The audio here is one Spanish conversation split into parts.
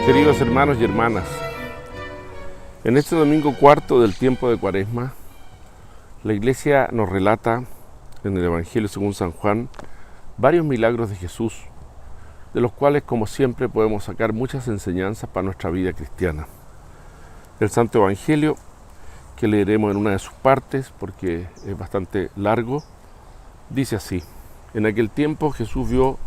Queridos hermanos y hermanas, en este domingo cuarto del tiempo de Cuaresma, la Iglesia nos relata en el Evangelio según San Juan varios milagros de Jesús, de los cuales, como siempre, podemos sacar muchas enseñanzas para nuestra vida cristiana. El Santo Evangelio, que leeremos en una de sus partes porque es bastante largo, dice así: en aquel tiempo Jesús vio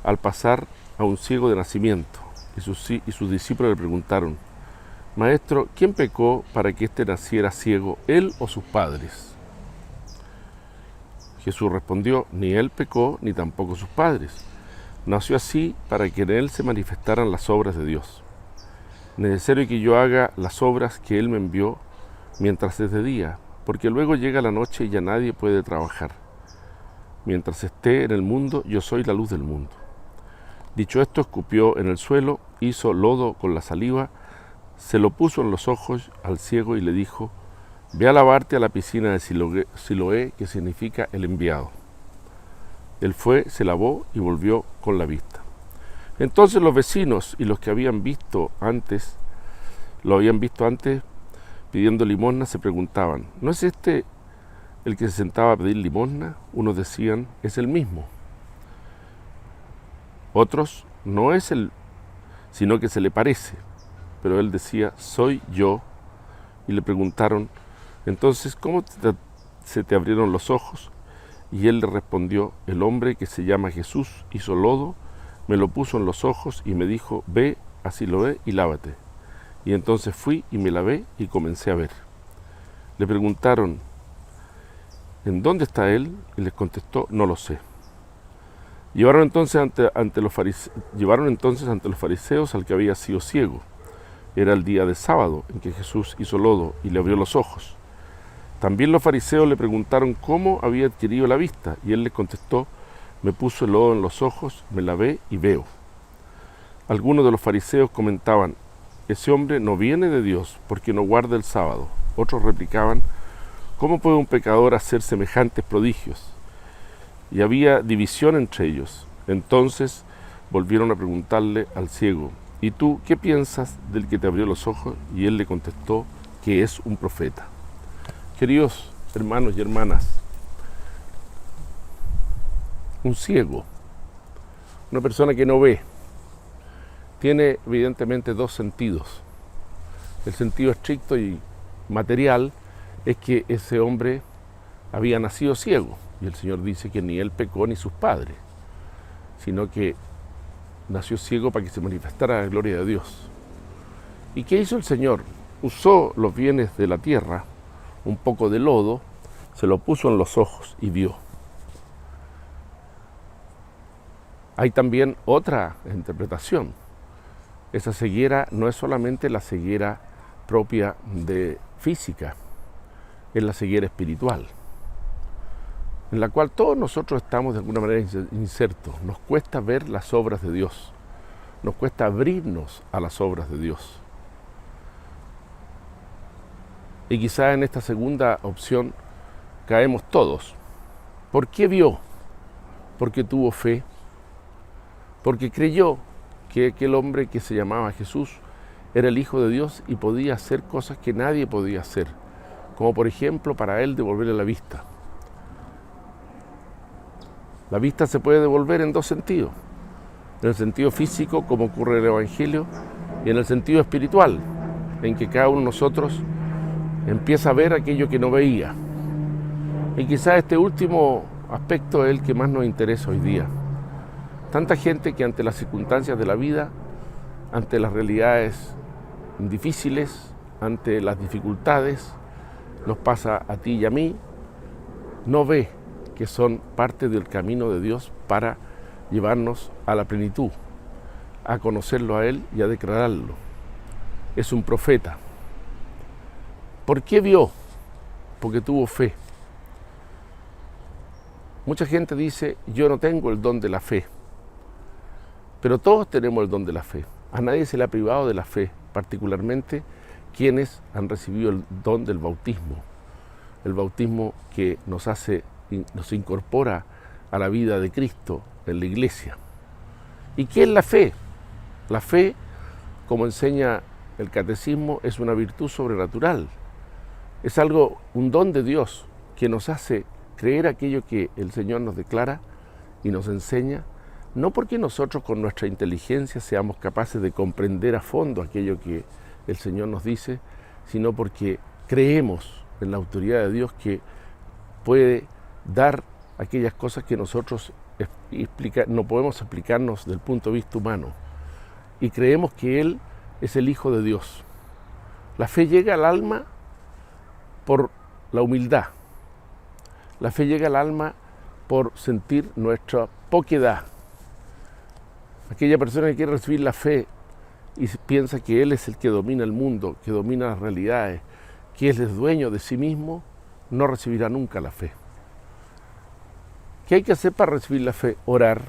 al pasar a un ciego de nacimiento, y sus discípulos le preguntaron: Maestro, ¿quién pecó para que éste naciera ciego, él o sus padres? Jesús respondió: ni él pecó, ni tampoco sus padres. Nació así para que en él se manifestaran las obras de Dios. Necesario que yo haga las obras que él me envió mientras es de día, porque luego llega la noche y ya nadie puede trabajar. Mientras esté en el mundo, yo soy la luz del mundo. Dicho esto, escupió en el suelo, hizo lodo con la saliva, se lo puso en los ojos al ciego y le dijo: ve a lavarte a la piscina de Siloé, que significa el enviado. Él fue, se lavó y volvió con la vista. Entonces los vecinos y los que lo habían visto antes pidiendo limosna, se preguntaban: ¿no es este el que se sentaba a pedir limosna? Unos decían: es el mismo. Otros: no es él, sino que se le parece. Pero él decía: soy yo. Y le preguntaron: entonces, ¿cómo se te abrieron los ojos? Y él le respondió: el hombre que se llama Jesús hizo lodo, me lo puso en los ojos y me dijo: ve a Siloé y lávate. Y entonces fui y me lavé y comencé a ver. Le preguntaron: ¿en dónde está él? Y les contestó: no lo sé. Llevaron entonces ante los fariseos al que había sido ciego. Era el día de sábado en que Jesús hizo lodo y le abrió los ojos. También los fariseos le preguntaron cómo había adquirido la vista, y él les contestó: me puso el lodo en los ojos, me lavé y veo. Algunos de los fariseos comentaban: ese hombre no viene de Dios porque no guarda el sábado. Otros replicaban: ¿cómo puede un pecador hacer semejantes prodigios? Y había división entre ellos. Entonces volvieron a preguntarle al ciego: ¿y tú qué piensas del que te abrió los ojos? Y él le contestó que es un profeta. Queridos hermanos y hermanas, un ciego, una persona que no ve, tiene evidentemente dos sentidos. El sentido estricto y material es que ese hombre había nacido ciego, y el Señor dice que ni él pecó ni sus padres, sino que nació ciego para que se manifestara la gloria de Dios. ¿Y qué hizo el Señor? Usó los bienes de la tierra, un poco de lodo, se lo puso en los ojos y vio. Hay también otra interpretación. Esa ceguera no es solamente la ceguera propia de física, es la ceguera espiritual, en la cual todos nosotros estamos de alguna manera insertos. Nos cuesta ver las obras de Dios, nos cuesta abrirnos a las obras de Dios. Y quizá en esta segunda opción caemos todos. ¿Por qué vio? Porque tuvo fe, porque creyó que aquel hombre que se llamaba Jesús era el Hijo de Dios y podía hacer cosas que nadie podía hacer, como por ejemplo para él devolverle la vista. La vista se puede devolver en dos sentidos: en el sentido físico, como ocurre en el Evangelio, y en el sentido espiritual, en que cada uno de nosotros empieza a ver aquello que no veía. Y quizás este último aspecto es el que más nos interesa hoy día. Tanta gente que ante las circunstancias de la vida, ante las realidades difíciles, ante las dificultades, nos pasa a ti y a mí, no ve que son parte del camino de Dios para llevarnos a la plenitud, a conocerlo a Él y a declararlo. Es un profeta. ¿Por qué vio? Porque tuvo fe. Mucha gente dice: yo no tengo el don de la fe. Pero todos tenemos el don de la fe. A nadie se le ha privado de la fe, particularmente quienes han recibido el don del bautismo. El bautismo que nos incorpora a la vida de Cristo en la iglesia. ¿Y qué es la fe? La fe como enseña el catecismo, es una virtud sobrenatural. Es algo, un don de Dios que nos hace creer aquello que el Señor nos declara y nos enseña, no porque nosotros con nuestra inteligencia seamos capaces de comprender a fondo aquello que el Señor nos dice, sino porque creemos en la autoridad de Dios que puede dar aquellas cosas que nosotros no podemos explicarnos del punto de vista humano. Y creemos que Él es el Hijo de Dios. La fe llega al alma por la humildad. La fe llega al alma por sentir nuestra poquedad. Aquella persona que quiere recibir la fe y piensa que Él es el que domina el mundo, que domina las realidades, que Él es dueño de sí mismo, no recibirá nunca la fe. ¿Qué hay que hacer para recibir la fe? Orar.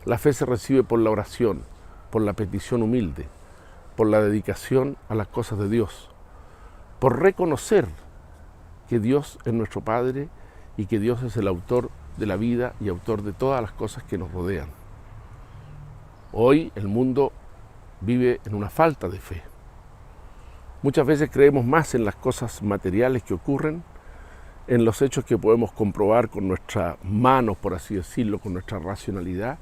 La fe se recibe por la oración, por la petición humilde, por la dedicación a las cosas de Dios, por reconocer que Dios es nuestro Padre y que Dios es el autor de la vida y autor de todas las cosas que nos rodean. Hoy el mundo vive en una falta de fe. Muchas veces creemos más en las cosas materiales que ocurren, en los hechos que podemos comprobar con nuestras manos, por así decirlo, con nuestra racionalidad,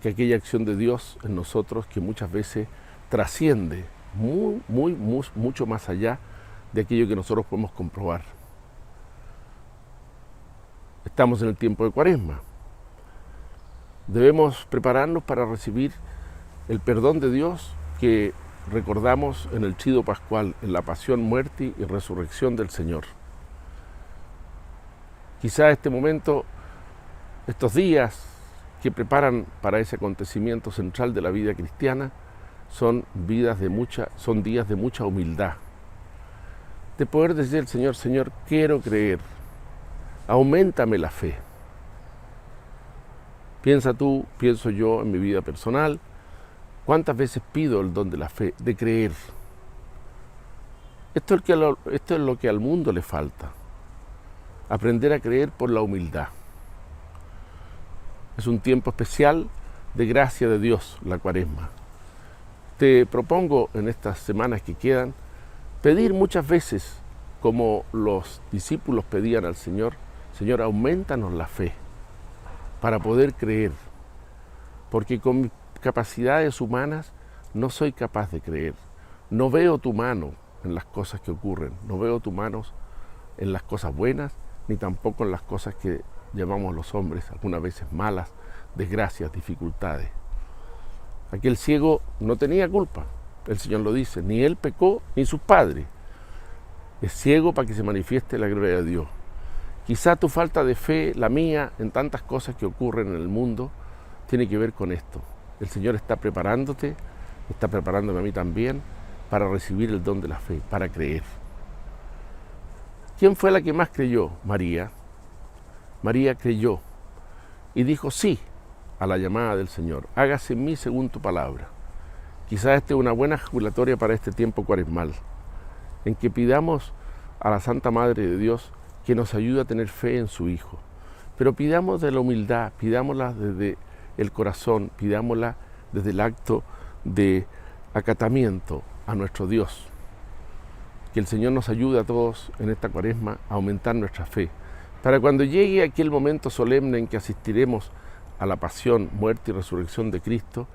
que aquella acción de Dios en nosotros que muchas veces trasciende mucho más allá de aquello que nosotros podemos comprobar. Estamos en el tiempo de Cuaresma. Debemos prepararnos para recibir el perdón de Dios que recordamos en el Triduo Pascual, en la pasión, muerte y resurrección del Señor. Quizá este momento, estos días que preparan para ese acontecimiento central de la vida cristiana, son días de mucha humildad. De poder decir al Señor, Señor, quiero creer, auméntame la fe. Piensa tú, pienso yo en mi vida personal, ¿cuántas veces pido el don de la fe, de creer? Esto es lo que al mundo le falta. Aprender a creer por la humildad. Es un tiempo especial de gracia de Dios, la Cuaresma. Te propongo en estas semanas que quedan, pedir muchas veces, como los discípulos pedían al Señor, Señor, aumentanos la fe para poder creer, porque con mis capacidades humanas no soy capaz de creer. No veo tu mano en las cosas que ocurren, no veo tu mano en las cosas buenas, ni tampoco en las cosas que llamamos los hombres, algunas veces malas, desgracias, dificultades. Aquel ciego no tenía culpa, el Señor lo dice, ni él pecó, ni sus padres. Es ciego para que se manifieste la gloria de Dios. Quizá tu falta de fe, la mía, en tantas cosas que ocurren en el mundo, tiene que ver con esto. El Señor está preparándote, está preparándome a mí también, para recibir el don de la fe, para creer. ¿Quién fue la que más creyó? María. María creyó y dijo sí a la llamada del Señor. Hágase en mí según tu palabra. Quizás esta es una buena jubilatoria para este tiempo cuaresmal, en que pidamos a la Santa Madre de Dios que nos ayude a tener fe en su Hijo. Pero pidamos de la humildad, pidámosla desde el corazón, pidámosla desde el acto de acatamiento a nuestro Dios. Que el Señor nos ayude a todos en esta Cuaresma a aumentar nuestra fe, para cuando llegue aquel momento solemne en que asistiremos a la pasión, muerte y resurrección de Cristo,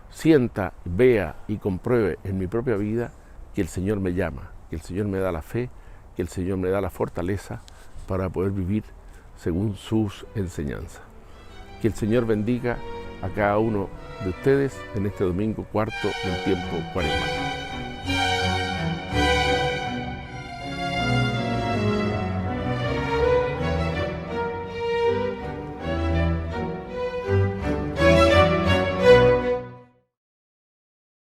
sienta, vea y compruebe en mi propia vida que el Señor me llama, que el Señor me da la fe, que el Señor me da la fortaleza para poder vivir según sus enseñanzas. Que el Señor bendiga a cada uno de ustedes en este domingo cuarto del tiempo cuaresmal.